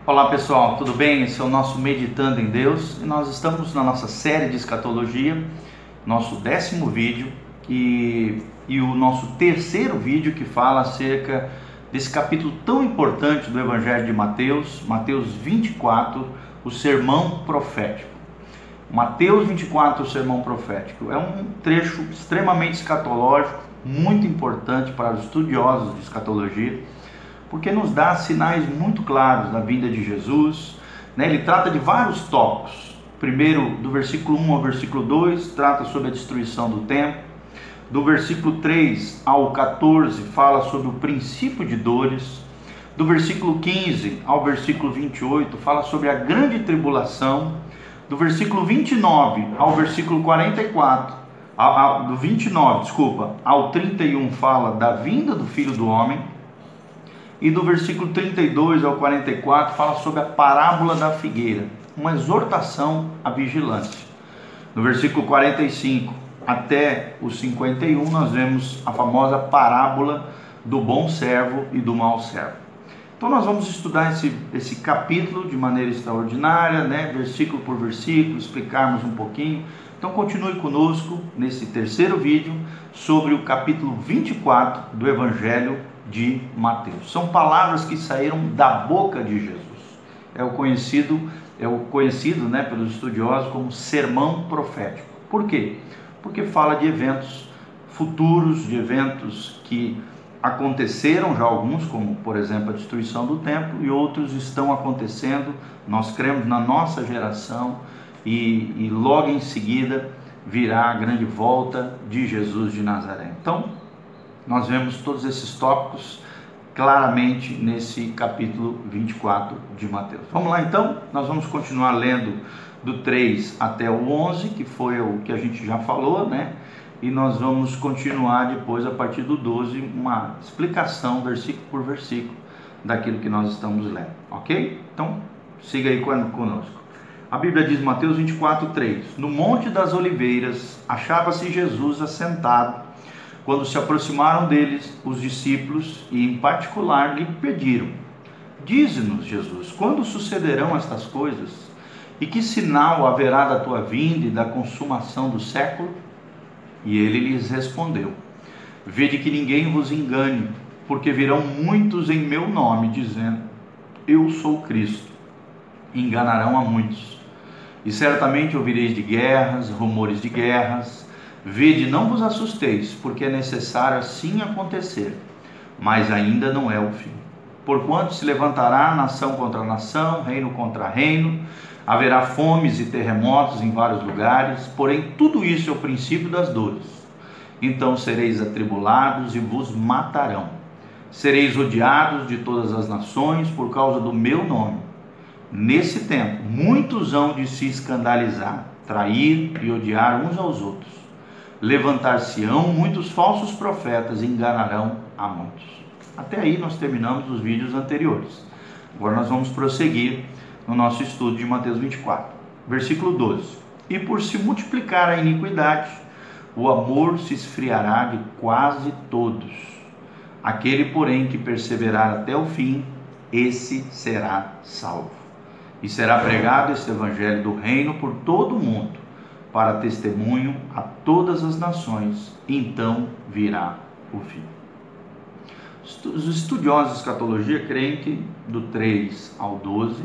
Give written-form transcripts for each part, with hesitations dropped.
Olá pessoal, tudo bem? Esse é o nosso Meditando em Deus e nós estamos na nossa série de escatologia, nosso 10º vídeo e o nosso terceiro vídeo que fala acerca desse capítulo tão importante do Evangelho de Mateus, Mateus 24, o sermão profético. Mateus 24, o sermão profético, é um trecho extremamente escatológico, muito importante para os estudiosos de escatologia, porque nos dá sinais muito claros da vinda de Jesus, né? Ele trata de vários tópicos. Primeiro, do versículo 1 ao versículo 2, trata sobre a destruição do templo. Do versículo 3 ao 14, fala sobre o princípio de dores. Do versículo 15 ao versículo 28, fala sobre a grande tribulação. Do versículo 29 ao versículo 44, do 29, ao 31, fala da vinda do Filho do Homem. E do versículo 32 ao 44 fala sobre a parábola da figueira, uma exortação à vigilância. No versículo 45 até o 51 nós vemos a famosa parábola do bom servo e do mau servo. Então nós vamos estudar esse capítulo de maneira extraordinária, né? Versículo por versículo, explicarmos um pouquinho. Então continue conosco nesse terceiro vídeo sobre o capítulo 24 do Evangelho de Mateus. São palavras que saíram da boca de Jesus. É o conhecido, né, pelos estudiosos como sermão profético. Por quê? Porque fala de eventos futuros, de eventos que aconteceram já alguns, como por exemplo a destruição do templo, e outros estão acontecendo. Nós cremos na nossa geração e logo em seguida virá a grande volta de Jesus de Nazaré. Então, nós vemos todos esses tópicos claramente nesse capítulo 24 de Mateus. Vamos lá então, nós vamos continuar lendo do 3 até o 11, que foi o que a gente já falou, né? E nós vamos continuar depois, a partir do 12, uma explicação, versículo por versículo, daquilo que nós estamos lendo, ok? Então, siga aí conosco. A Bíblia diz, Mateus 24, 3: No Monte das Oliveiras achava-se Jesus assentado. Quando se aproximaram deles os discípulos e em particular lhe pediram: Dize-nos, Jesus, quando sucederão estas coisas? E que sinal haverá da tua vinda e da consumação do século? E ele lhes respondeu: Vede que ninguém vos engane, porque virão muitos em meu nome, dizendo: Eu sou Cristo. Enganarão a muitos. E certamente ouvireis de guerras, rumores de guerras. Vede, não vos assusteis, porque é necessário assim acontecer, mas ainda não é o fim. Porquanto se levantará nação contra nação, reino contra reino, haverá fomes e terremotos em vários lugares, porém tudo isso é o princípio das dores. Então sereis atribulados e vos matarão. Sereis odiados de todas as nações por causa do meu nome. Nesse tempo, muitos hão de se escandalizar, trair e odiar uns aos outros. Levantar-se-ão muitos falsos profetas e enganarão a muitos. Até aí nós terminamos os vídeos anteriores. Agora nós vamos prosseguir no nosso estudo de Mateus 24. Versículo 12. E por se multiplicar a iniquidade, o amor se esfriará de quase todos. Aquele, porém, que perseverar até o fim, esse será salvo. E será pregado este evangelho do reino por todo o mundo, para testemunho a todas as nações, então virá o fim. Os estudiosos de escatologia creem que do 3 ao 12,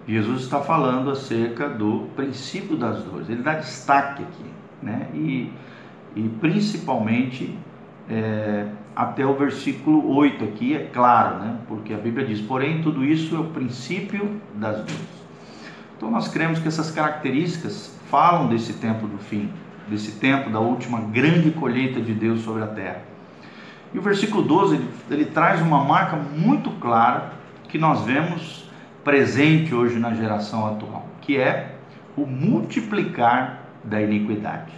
Jesus está falando acerca do princípio das dores. Ele dá destaque aqui, né? E principalmente até o versículo 8 aqui, é claro, né? Porque a Bíblia diz, porém tudo isso é o princípio das dores. Então nós cremos que essas características falam desse tempo do fim, desse tempo da última grande colheita de Deus sobre a terra. E o versículo 12, ele traz uma marca muito clara que nós vemos presente hoje na geração atual, que é o multiplicar da iniquidade.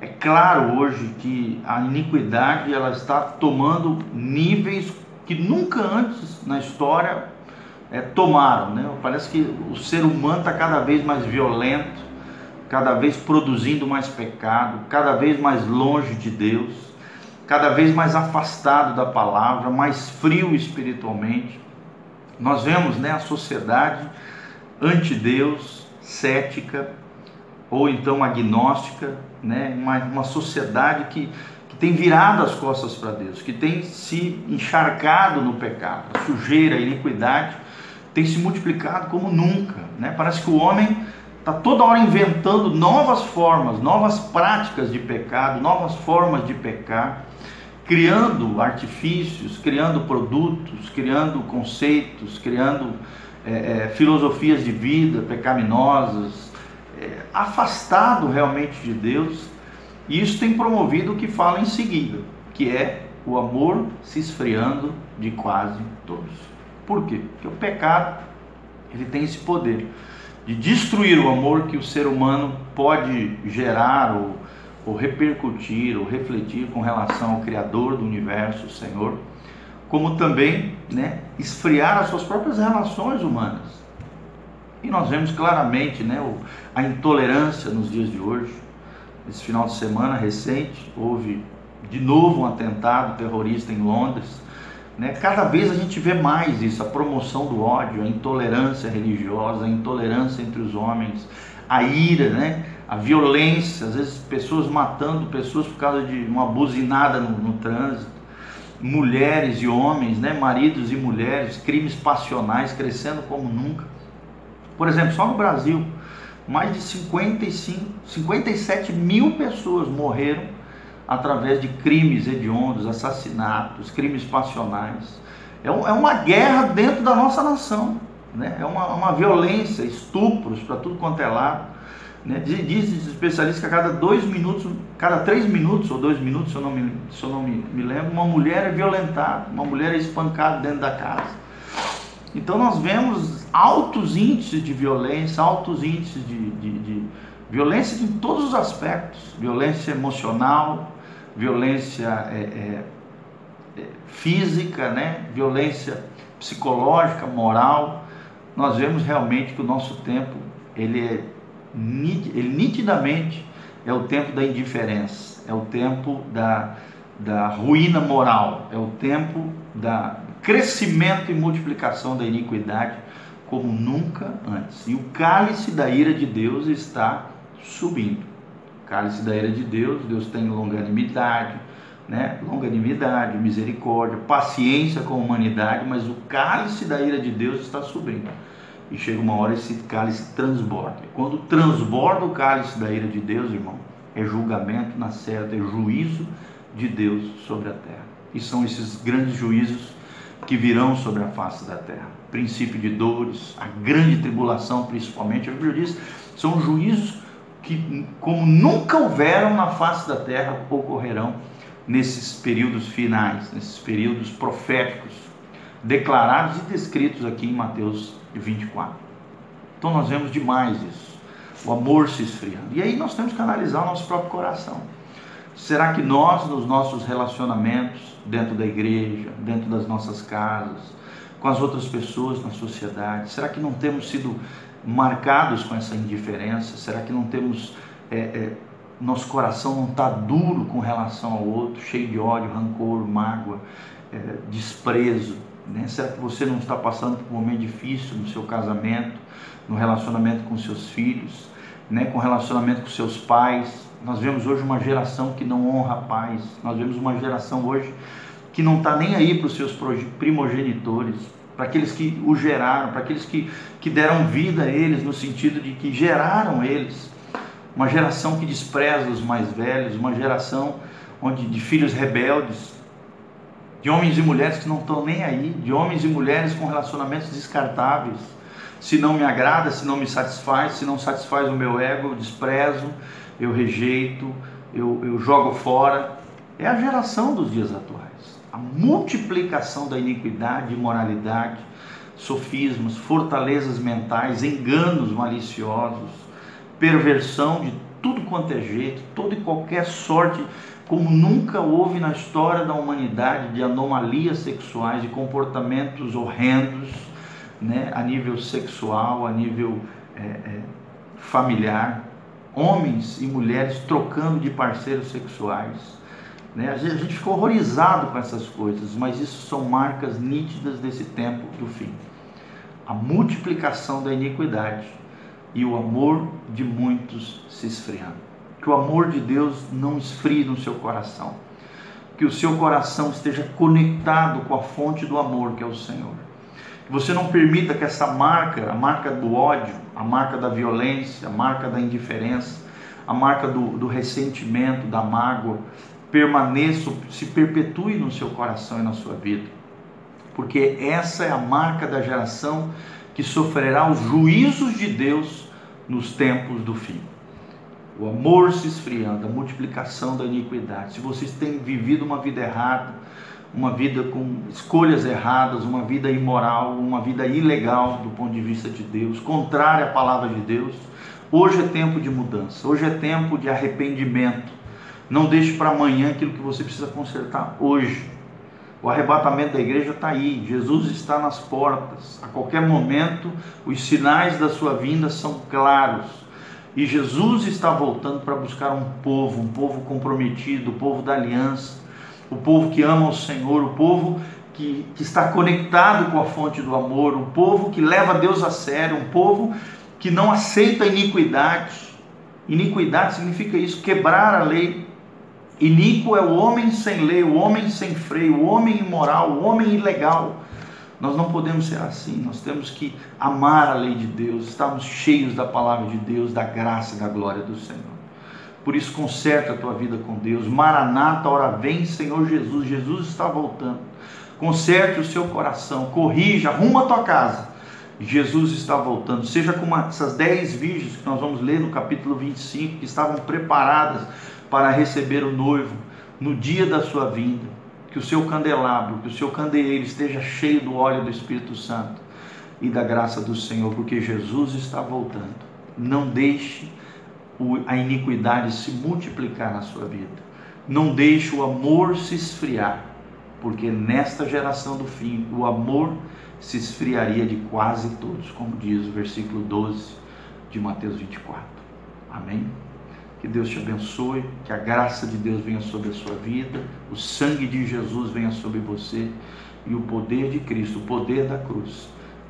É claro hoje que a iniquidade ela está tomando níveis que nunca antes na história tomaram, né? Parece que o ser humano está cada vez mais violento, cada vez produzindo mais pecado, cada vez mais longe de Deus, cada vez mais afastado da palavra, mais frio espiritualmente. Nós vemos, né, a sociedade anti-Deus, cética, ou então agnóstica, né, uma sociedade que tem virado as costas para Deus, que tem se encharcado no pecado. A sujeira, a iniquidade tem se multiplicado como nunca, né? Parece que o homem está toda hora inventando novas formas, novas práticas de pecado, novas formas de pecar, criando artifícios, criando produtos, criando conceitos, criando filosofias de vida pecaminosas, afastado realmente de Deus. E isso tem promovido o que fala em seguida, que é o amor se esfriando de quase todos. Por quê? Porque o pecado, ele tem esse poder de destruir o amor que o ser humano pode gerar ou repercutir ou refletir com relação ao Criador do universo, o Senhor, como também, né, esfriar as suas próprias relações humanas. E nós vemos claramente, né, a intolerância nos dias de hoje. Esse final de semana recente houve de novo um atentado terrorista em Londres, né? Cada vez a gente vê mais isso, a promoção do ódio, a intolerância religiosa, a intolerância entre os homens, a ira, né? A violência, às vezes pessoas matando pessoas por causa de uma buzinada no trânsito, mulheres e homens, né? Maridos e mulheres, crimes passionais crescendo como nunca. Por exemplo, só no Brasil, mais de 57 mil pessoas morreram através de crimes hediondos, assassinatos, crimes passionais. É uma guerra dentro da nossa nação, né? É uma violência, estupros para tudo quanto é lado, né? Diz especialistas que a cada 2 minutos, cada 3 minutos ou 2 minutos, se eu não me lembro, uma mulher é violentada, uma mulher é espancada dentro da casa. Então nós vemos altos índices de violência, altos índices de violência em todos os aspectos, violência emocional, violência física, né? Violência psicológica, moral. Nós vemos realmente que o nosso tempo, ele nitidamente é o tempo da indiferença, é o tempo da ruína moral, é o tempo da crescimento e multiplicação da iniquidade como nunca antes. E o cálice da ira de Deus está subindo. O cálice da ira de Deus, Deus tem longanimidade, né? Longanimidade, misericórdia, paciência com a humanidade, mas o cálice da ira de Deus está subindo. E chega uma hora esse cálice transborda. E quando transborda o cálice da ira de Deus, irmão, é julgamento na certa, é juízo de Deus sobre a terra. E são esses grandes juízos que virão sobre a face da terra. Princípio de dores, a grande tribulação principalmente, a Bíblia diz, são juízos que como nunca houveram na face da terra, ocorrerão nesses períodos finais, nesses períodos proféticos, declarados e descritos aqui em Mateus 24. Então nós vemos demais isso, o amor se esfriando. E aí nós temos que analisar o nosso próprio coração. Será que nós, nos nossos relacionamentos, dentro da igreja, dentro das nossas casas, com as outras pessoas na sociedade, será que não temos sido marcados com essa indiferença? Será que não temos, nosso coração não está duro com relação ao outro, cheio de ódio, rancor, mágoa, desprezo, né? Será que você não está passando por um momento difícil no seu casamento, no relacionamento com seus filhos, né? Com relacionamento com seus pais? Nós vemos hoje uma geração que não honra pais, nós vemos uma geração hoje que não está nem aí para os seus primogenitores, para aqueles que o geraram, para aqueles que deram vida a eles, no sentido de que geraram eles. Uma geração que despreza os mais velhos, uma geração de filhos rebeldes, de homens e mulheres que não estão nem aí, de homens e mulheres com relacionamentos descartáveis. Se não me agrada, se não me satisfaz, se não satisfaz o meu ego, eu desprezo, eu rejeito, eu jogo fora. É a geração dos dias atuais. A multiplicação da iniquidade, imoralidade, sofismas, fortalezas mentais, enganos maliciosos, perversão de tudo quanto é jeito, toda e qualquer sorte, como nunca houve na história da humanidade, de anomalias sexuais, de comportamentos horrendos, né, a nível sexual, a nível familiar, homens e mulheres trocando de parceiros sexuais, né? A gente ficou horrorizado com essas coisas, mas isso são marcas nítidas desse tempo do fim. a multiplicação da iniquidade e o amor de muitos se esfriando. Que o amor de Deus não esfrie no seu coração. Que o seu coração esteja conectado com a fonte do amor, que é o Senhor. Que você não permita que essa marca, a marca do ódio, a marca da violência, a marca da indiferença, a marca do ressentimento, da mágoa, permaneça, se perpetue no seu coração e na sua vida. Porque essa é a marca da geração que sofrerá os juízos de Deus nos tempos do fim. O amor se esfriando, a multiplicação da iniquidade. Se vocês têm vivido uma vida errada, uma vida com escolhas erradas, uma vida imoral, uma vida ilegal do ponto de vista de Deus, contrária à palavra de Deus, hoje é tempo de mudança, hoje é tempo de arrependimento. Não deixe para amanhã aquilo que você precisa consertar hoje. O arrebatamento da igreja está aí, Jesus está nas portas. A qualquer momento, os sinais da sua vinda são claros. E Jesus está voltando para buscar um povo comprometido, o povo da aliança, o povo que ama o Senhor, o povo que está conectado com a fonte do amor, o povo que leva Deus a sério, um povo que não aceita a iniquidade. Iniquidade significa isso, quebrar a lei. Iníquo é o homem sem lei, o homem sem freio, o homem imoral, o homem ilegal. Nós não podemos ser assim, nós temos que amar a lei de Deus, estarmos cheios da palavra de Deus, da graça e da glória do Senhor. Por isso, conserta a tua vida com Deus. Maranata, ora vem, Senhor Jesus. Jesus está voltando. Conserte o seu coração, corrija, arruma a tua casa. Jesus está voltando. Seja como essas 10 virgens que nós vamos ler no capítulo 25, que estavam preparadas para receber o noivo no dia da sua vinda. Que o seu candelabro, que o seu candeeiro esteja cheio do óleo do Espírito Santo e da graça do Senhor, porque Jesus está voltando. Não deixe a iniquidade se multiplicar na sua vida. Não deixe o amor se esfriar, porque nesta geração do fim, o amor se esfriaria de quase todos, como diz o versículo 12 de Mateus 24. Amém? Que Deus te abençoe, que a graça de Deus venha sobre a sua vida, o sangue de Jesus venha sobre você e o poder de Cristo, o poder da cruz,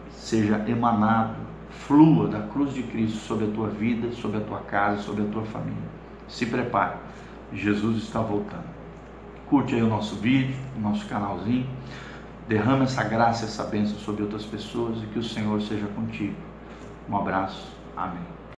seja emanado, flua da cruz de Cristo sobre a tua vida, sobre a tua casa, sobre a tua família. Se prepare, Jesus está voltando. Curte aí o nosso vídeo, o nosso canalzinho, derrama essa graça, essa bênção sobre outras pessoas e que o Senhor seja contigo. Um abraço, amém.